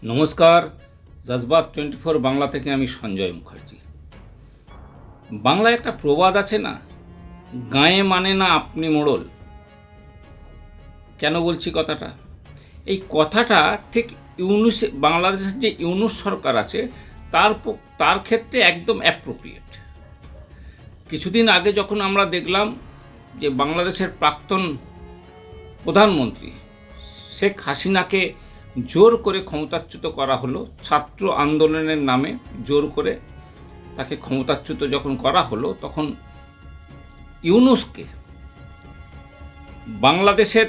নমস্কার, জজবাত 24 বাংলা থেকে আমি সঞ্জয় মুখার্জি। বাংলায় একটা প্রবাদ আছে না, গাঁয়ে মানে না আপনি মোড়ল। কেন বলছি কথাটা? এই কথাটা ঠিক বাংলাদেশের যে ইউনূস সরকার আছে তার ক্ষেত্রে একদম অ্যাপ্রোপ্রিয়েট। কিছুদিন আগে যখন আমরা দেখলাম যে বাংলাদেশের প্রাক্তন প্রধানমন্ত্রী শেখ হাসিনাকে জোর করে ক্ষমতাচ্যুত করা হলো, ছাত্র আন্দোলনের নামে জোর করে তাকে ক্ষমতাচ্যুত যখন করা হলো, তখন ইউনূসকে বাংলাদেশের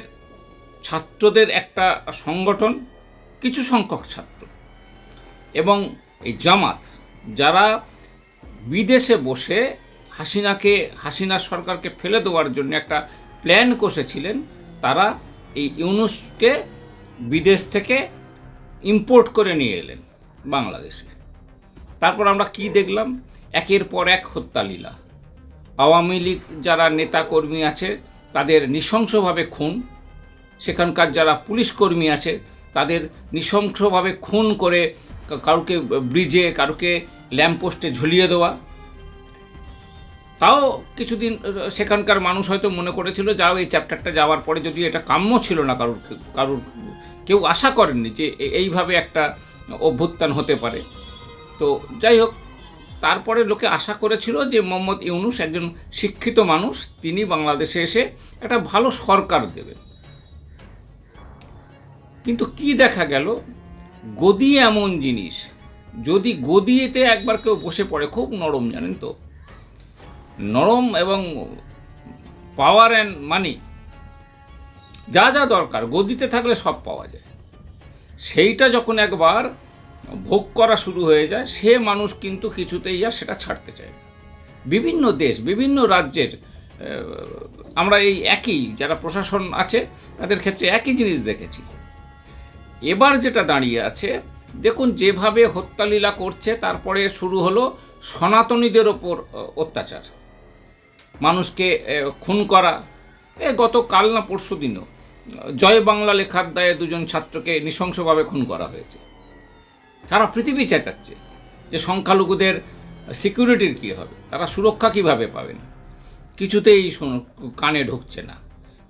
ছাত্রদের একটা সংগঠন, কিছু সংখ্যক ছাত্র এবং জামাত, যারা বিদেশে বসে হাসিনা সরকারকে ফেলে দেওয়ার জন্য একটা প্ল্যান কষেছিলেন, তারা এই ইউনূসকে বিদেশ থেকে ইম্পোর্ট করে নিয়ে এলেন বাংলাদেশে। তারপর আমরা কি দেখলাম? একের পর এক হত্যালীলা। আওয়ামী লীগ যারা নেতাকর্মী আছে তাদের নৃশংসভাবে খুন, সেখানকার যারা পুলিশ কর্মী আছে তাদের নৃশংসভাবে খুন করে কারুকে ব্রিজে, কারুকে ল্যাম্পপোস্টে ঝুলিয়ে দেওয়া। তাও কিছুদিন সেখানকার মানুষ হয়তো মনে করেছিল, যাও এই চ্যাপ্টারটা যাওয়ার পরে, যদিও এটা কাম্য ছিল না, কারুর কেউ আশা করেননি যে এইভাবে একটা অভ্যুত্থান হতে পারে। তো যাই হোক, তারপরে লোকে আশা করেছিল যে মোহাম্মদ ইউনূস একজন শিক্ষিত মানুষ, তিনি বাংলাদেশে এসে একটা ভালো সরকার দেবেন। কিন্তু কি দেখা গেল? গদি এমন জিনিস, যদি গদিতে একবার কেউ বসে পড়ে, খুব নরম, জানেন তো, নরম, এবং পাওয়ার অ্যান্ড মানি যা যা দরকার গদিতে থাকলে সব পাওয়া যায়। সেইটা যখন একবার ভোগ করা শুরু হয়ে যায়, সে মানুষ কিন্তু কিছুতেই আর সেটা ছাড়তে চায় না। বিভিন্ন দেশ, বিভিন্ন রাজ্যের আমরা এই একই, যারা প্রশাসন আছে তাদের ক্ষেত্রে একই জিনিস দেখেছি। এবার যেটা দাঁড়িয়ে আছে, দেখুন যেভাবে হত্যালীলা করছে, তারপরে শুরু হলো সনাতনীদের ওপর অত্যাচার, মানুষকে খুন করা। গতকাল না পরশু দিনও জয় বাংলা লেখার দায়ে দুজন ছাত্রকে নৃশংসভাবে খুন করা হয়েছে। সারা পৃথিবী চেঁচাচ্ছে যে সংখ্যালঘুদের সিকিউরিটির কী হবে, তারা সুরক্ষা কিভাবে পাবেন, কিছুতেই কানে ঢুকছে না।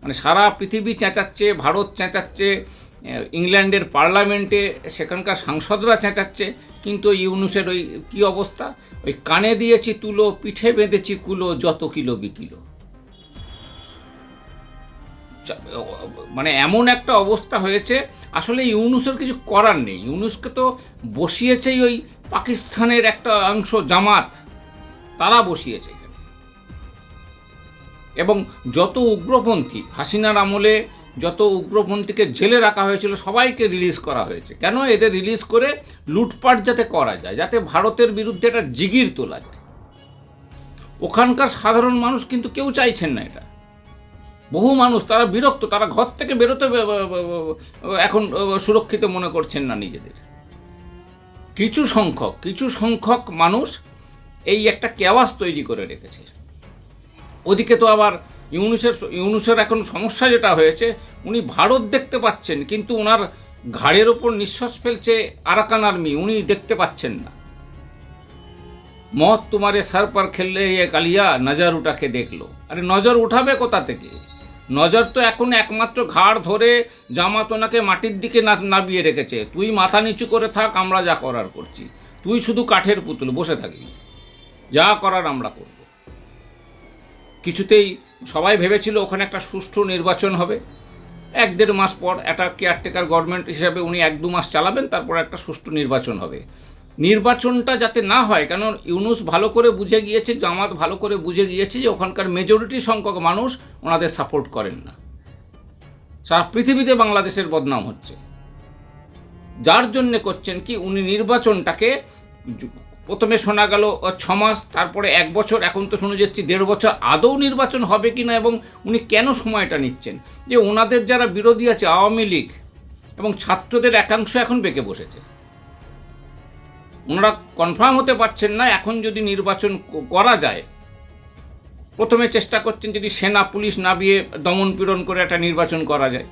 মানে সারা পৃথিবী চেঁচাচ্ছে, ভারত চেঁচাচ্ছে, ইংল্যান্ডের পার্লামেন্টে সেখানকার সাংসদরা চেঁচাচ্ছে, কিন্তু ইউনূসের ওই কী অবস্থা, ওই কানে দিয়েছি তুলো, পিঠে বেঁধেছি কুলো, যত কিলো বিকিলো। মানে এমন একটা অবস্থা হয়েছে, আসলে ইউনূসের কিছু করার নেই। ইউনূসকে তো বসিয়েছেই ওই পাকিস্তানের একটা অংশ, জামাত, তারা বসিয়েছে এখানে। এবং যত উগ্রপন্থী, হাসিনার আমলে যত উগ্রপন্থীকে জেলে রাখা হয়েছিল সবাইকে রিলিজ করা হয়েছে। কেন? এদের রিলিজ করে লুটপাট যাতে করা যায়, যাতে ভারতের বিরুদ্ধে একটা জিগির তোলা যায়। ওখানকার সাধারণ মানুষ কিন্তু কেউ চাইছেন না এটা। বহু মানুষ তারা বিরক্ত, তারা ঘর থেকে বেরোতে এখন সুরক্ষিত মনে করছেন না নিজেদের। কিছু সংখ্যক মানুষ এই একটা কেওয়াস তৈরি করে রেখেছে। ওদিকে তো আবার ইউনূসের এখন সমস্যা যেটা হয়েছে, উনি ভারত দেখতে পাচ্ছেন, কিন্তু ওনার ঘাড়ের ওপর নিঃশ্বাস ফেলছে আরাকান আর্মি, উনি দেখতে পাচ্ছেন না। মত তোমারে সার পার খেললে কালিয়া নজর উঠাকে দেখলো। আরে নজর উঠাবে কোথা থেকে? নজর তো এখন একমাত্র ঘাড় ধরে জামাত ওনাকে মাটির দিকে নামিয়ে রেখেছে। তুই মাথা নিচু করে থাক, আমরা যা করার করছি, তুই শুধু কাঠের পুতুল, বসে থাকবি, যা করার আমরা করব। কিছুতেই সবাই ভেবেছিল ওখানে একটা সুষ্ঠু নির্বাচন হবে, 1-1.5 মাস পর একটা কেয়ারটেকার গভর্নমেন্ট হিসাবে উনি 1-2 মাস চালাবেন, তারপর একটা সুষ্ঠু নির্বাচন হবে। নির্বাচনটা যাতে না হয়, কারণ ইউনূস ভালো করে বুঝে গিয়েছে, জামাত ভালো করে বুঝে গিয়েছে যে ওখানকার মেজরিটি সংখ্যক মানুষ ওনাদের সাপোর্ট করেন না। সারা পৃথিবীতে বাংলাদেশের বদনাম হচ্ছে, যার জন্যে করছেন কি, উনি নির্বাচনটাকে, প্রথমে শোনা গেল 6 মাস, তারপরে 1 বছর, এখন তো শুনে যাচ্ছি 1.5 বছর। আদৌ নির্বাচন হবে কি না, এবং উনি কেন সময়টা নিচ্ছেন? যে ওনাদের যারা বিরোধী আছে, আওয়ামী লীগ এবং ছাত্রদের একাংশ এখন বেঁকে বসেছে। ওনারা কনফার্ম হতে পারছেন না এখন যদি নির্বাচন করা যায়। প্রথমে চেষ্টা করছেন যদি সেনা পুলিশ নামিয়ে দমন পীড়ন করে একটা নির্বাচন করা যায়।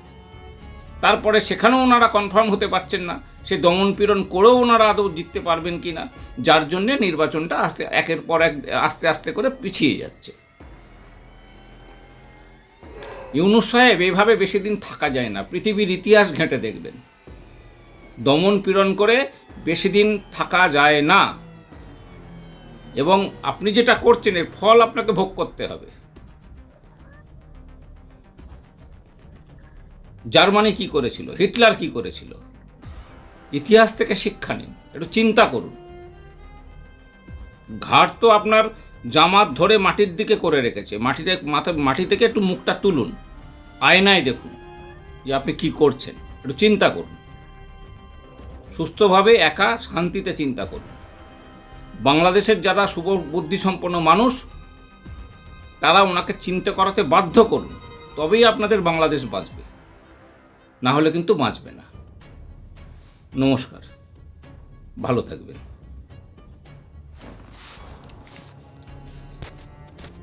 তারপরে সেখানেও ওনারা কনফার্ম হতে পারছেন না, সে দমনপীড়ন করেও ওনারা আদৌ জিততে পারবেন কি না, যার জন্যে নির্বাচনটা একের পর এক আস্তে আস্তে করে পিছিয়ে যাচ্ছে। ইউনূস সাহেব এভাবে বেশি দিন থাকা যায় না, পৃথিবীর ইতিহাস ঘেঁটে দেখবেন। দমন পীড়ন করে বেশি দিন থাকা যায় না, এবং আপনি যেটা করছেন এর ফল আপনাকে ভোগ করতে হবে। জার্মানি কি করেছিল, হিটলার কি করেছিল, ইতিহাস থেকে শিক্ষা নিন, একটু চিন্তা করুন। ঘাড় তো আপনার জামাত ধরে মাটির দিকে করে রেখেছে, মাটি থেকে একটু মুখটা তুলুন, আয়নায় দেখুন যে আপনি কি করছেন, একটু চিন্তা করুন, সুস্থভাবে একা শান্তিতে চিন্তা করুন। বাংলাদেশের যারা শুভ বুদ্ধিসম্পন্ন মানুষ, তারা ওনাকে চিন্তা করাতে বাধ্য করুন, তবেই আপনাদের বাংলাদেশ বাঁচবে, না হলে কিন্তু বাঁচবে না। নমস্কার, ভালো থাকবেন।